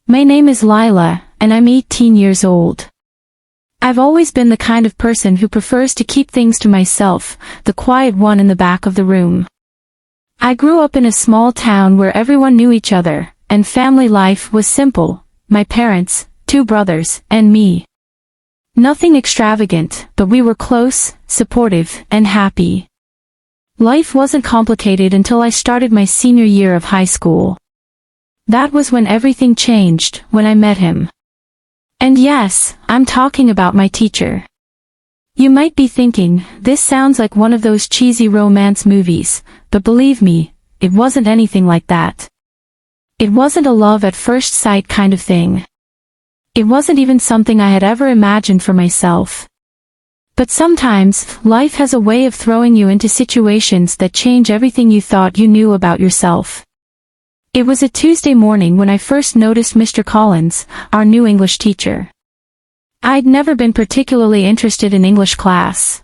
My name is Lila, and I'm 18 years old. I've always been the kind of person who prefers to keep things to myself, the quiet one in the back of the room. I grew up in a small town where everyone knew each other, and family life was simple: my parents, 2 brothers, and me. Nothing extravagant, but we were close, supportive, and happy. Life wasn't complicated until I started my senior year of high school. That was when everything changed, when I met him. And yes, I'm talking about my teacher. You might be thinking, this sounds like one of those cheesy romance movies, but believe me, it wasn't anything like that. It wasn't a love at first sight kind of thing. It wasn't even something I had ever imagined for myself. But sometimes, life has a way of throwing you into situations that change everything you thought you knew about yourself. It was a Tuesday morning when I first noticed Mr. Collins, our new English teacher. I'd never been particularly interested in English class.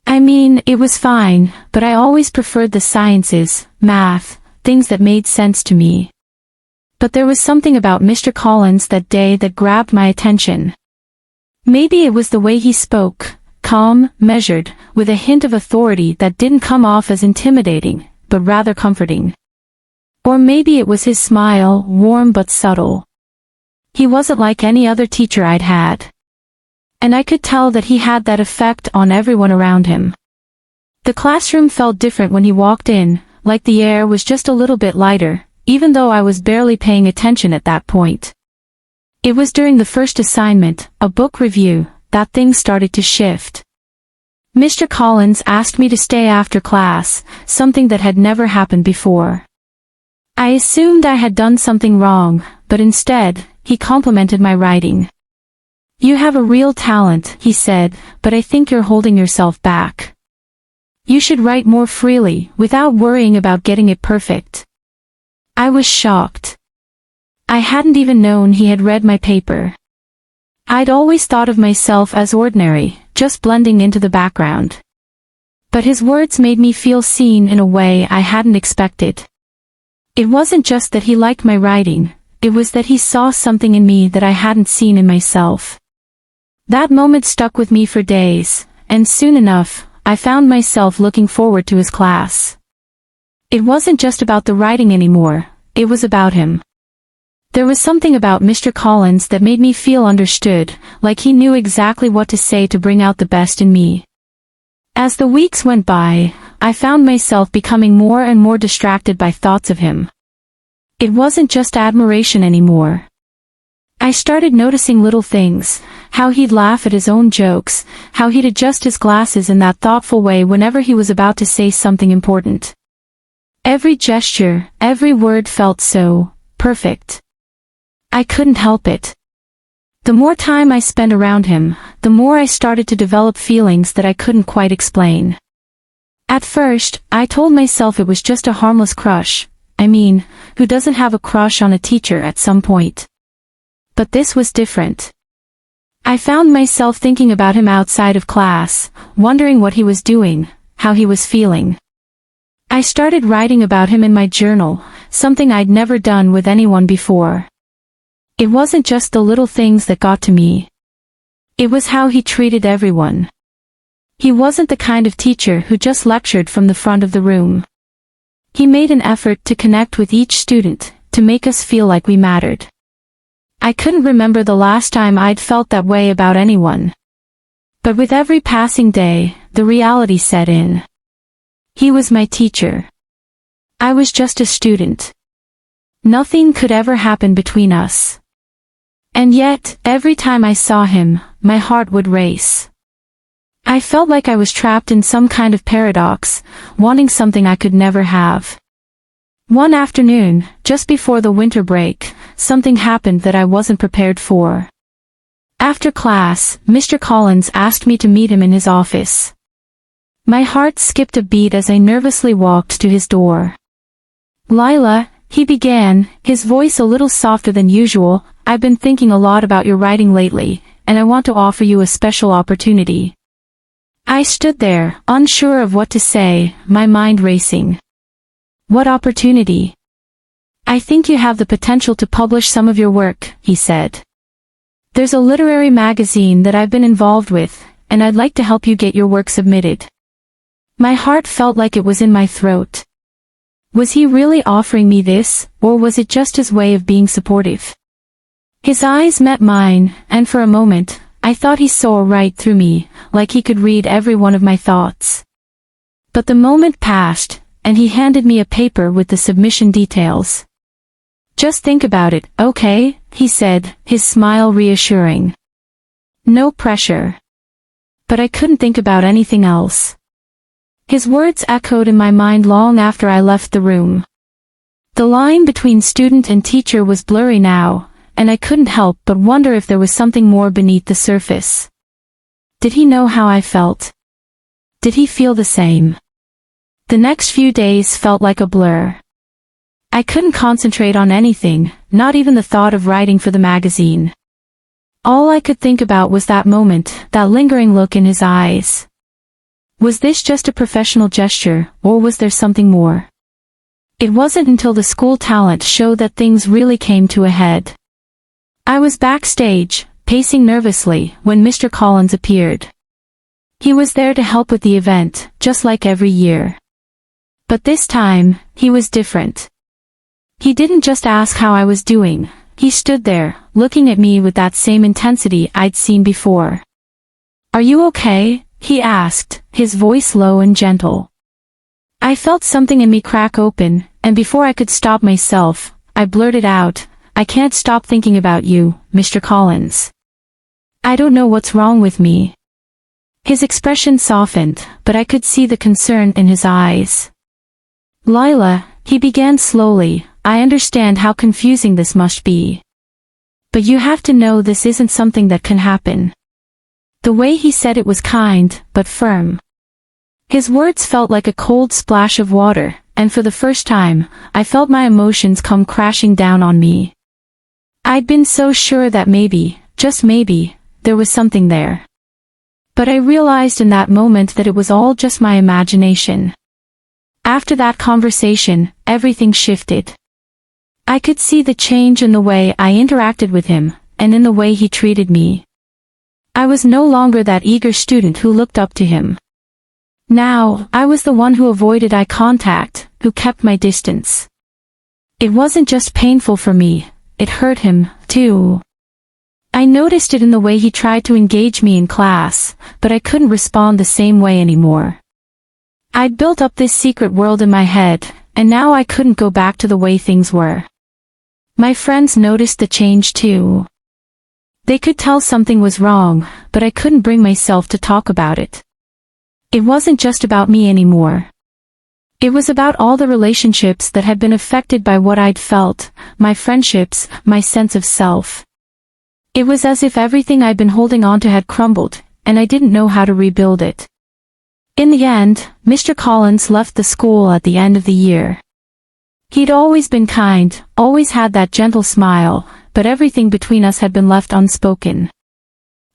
I mean, it was fine, but I always preferred the sciences, math, things that made sense to me. But there was something about Mr. Collins that day that grabbed my attention. Maybe it was the way he spoke, calm, measured, with a hint of authority that didn't come off as intimidating, but rather comforting. Or maybe it was his smile, warm but subtle. He wasn't like any other teacher I'd had. And I could tell that he had that effect on everyone around him. The classroom felt different when he walked in, like the air was just a little bit lighter, even though I was barely paying attention at that point. It was during the first assignment, a book review, that things started to shift. Mr. Collins asked me to stay after class, something that had never happened before. I assumed I had done something wrong, but instead, he complimented my writing. "You have a real talent," he said, "but I think you're holding yourself back. You should write more freely, without worrying about getting it perfect." I was shocked. I hadn't even known he had read my paper. I'd always thought of myself as ordinary, just blending into the background. But his words made me feel seen in a way I hadn't expected. It wasn't just that he liked my writing, it was that he saw something in me that I hadn't seen in myself. That moment stuck with me for days, and soon enough, I found myself looking forward to his class. It wasn't just about the writing anymore, it was about him. There was something about Mr. Collins that made me feel understood, like he knew exactly what to say to bring out the best in me. As the weeks went by, I found myself becoming more and more distracted by thoughts of him. It wasn't just admiration anymore. I started noticing little things, how he'd laugh at his own jokes, how he'd adjust his glasses in that thoughtful way whenever he was about to say something important. Every gesture, every word felt so perfect. I couldn't help it. The more time I spent around him, the more I started to develop feelings that I couldn't quite explain. At first, I told myself it was just a harmless crush. I mean, who doesn't have a crush on a teacher at some point? But this was different. I found myself thinking about him outside of class, wondering what he was doing, how he was feeling. I started writing about him in my journal, something I'd never done with anyone before. It wasn't just the little things that got to me. It was how he treated everyone. He wasn't the kind of teacher who just lectured from the front of the room. He made an effort to connect with each student, to make us feel like we mattered. I couldn't remember the last time I'd felt that way about anyone. But with every passing day, the reality set in. He was my teacher. I was just a student. Nothing could ever happen between us. And yet, every time I saw him, my heart would race. I felt like I was trapped in some kind of paradox, wanting something I could never have. One afternoon, just before the winter break, something happened that I wasn't prepared for. After class, Mr. Collins asked me to meet him in his office. My heart skipped a beat as I nervously walked to his door. "Lila," he began, his voice a little softer than usual, "I've been thinking a lot about your writing lately, and I want to offer you a special opportunity." I stood there, unsure of what to say, my mind racing. What opportunity? "I think you have the potential to publish some of your work," he said. "There's a literary magazine that I've been involved with, and I'd like to help you get your work submitted." My heart felt like it was in my throat. Was he really offering me this, or was it just his way of being supportive? His eyes met mine, and for a moment, I thought he saw right through me, like he could read every one of my thoughts. But the moment passed, and he handed me a paper with the submission details. "Just think about it, okay?" he said, his smile reassuring. No pressure. But I couldn't think about anything else. His words echoed in my mind long after I left the room. The line between student and teacher was blurry now, and I couldn't help but wonder if there was something more beneath the surface. Did he know how I felt? Did he feel the same? The next few days felt like a blur. I couldn't concentrate on anything, not even the thought of writing for the magazine. All I could think about was that moment, that lingering look in his eyes. Was this just a professional gesture, or was there something more? It wasn't until the school talent show that things really came to a head. I was backstage, pacing nervously, when Mr. Collins appeared. He was there to help with the event, just like every year. But this time, he was different. He didn't just ask how I was doing. He stood there, looking at me with that same intensity I'd seen before. "Are you okay?" he asked, his voice low and gentle. I felt something in me crack open, and before I could stop myself, I blurted out, "I can't stop thinking about you, Mr. Collins. I don't know what's wrong with me." His expression softened, but I could see the concern in his eyes. "Lila," he began slowly, "I understand how confusing this must be. But you have to know this isn't something that can happen." The way he said it was kind, but firm. His words felt like a cold splash of water, and for the first time, I felt my emotions come crashing down on me. I'd been so sure that maybe, just maybe, there was something there. But I realized in that moment that it was all just my imagination. After that conversation, everything shifted. I could see the change in the way I interacted with him, and in the way he treated me. I was no longer that eager student who looked up to him. Now, I was the one who avoided eye contact, who kept my distance. It wasn't just painful for me, it hurt him, too. I noticed it in the way he tried to engage me in class, but I couldn't respond the same way anymore. I'd built up this secret world in my head, and now I couldn't go back to the way things were. My friends noticed the change too. They could tell something was wrong, but I couldn't bring myself to talk about it. It wasn't just about me anymore. It was about all the relationships that had been affected by what I'd felt, my friendships, my sense of self. It was as if everything I'd been holding on to had crumbled, and I didn't know how to rebuild it. In the end, Mr. Collins left the school at the end of the year. He'd always been kind, always had that gentle smile, but everything between us had been left unspoken.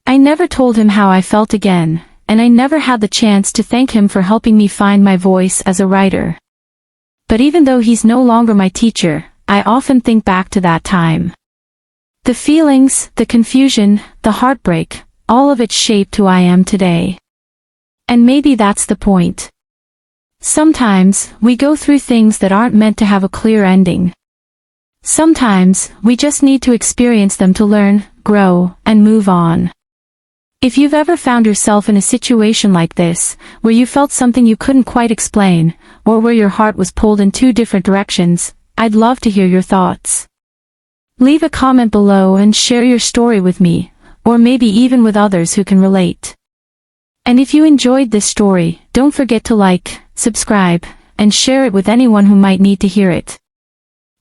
I never told him how I felt again, and I never had the chance to thank him for helping me find my voice as a writer. But even though he's no longer my teacher, I often think back to that time. The feelings, the confusion, the heartbreak, all of it shaped who I am today. And maybe that's the point. Sometimes, we go through things that aren't meant to have a clear ending. Sometimes, we just need to experience them to learn, grow, and move on. If you've ever found yourself in a situation like this, where you felt something you couldn't quite explain, or where your heart was pulled in two different directions, I'd love to hear your thoughts. Leave a comment below and share your story with me, or maybe even with others who can relate. And if you enjoyed this story, don't forget to like, subscribe, and share it with anyone who might need to hear it.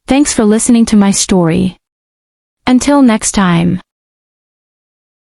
Thanks for listening to my story. Until next time.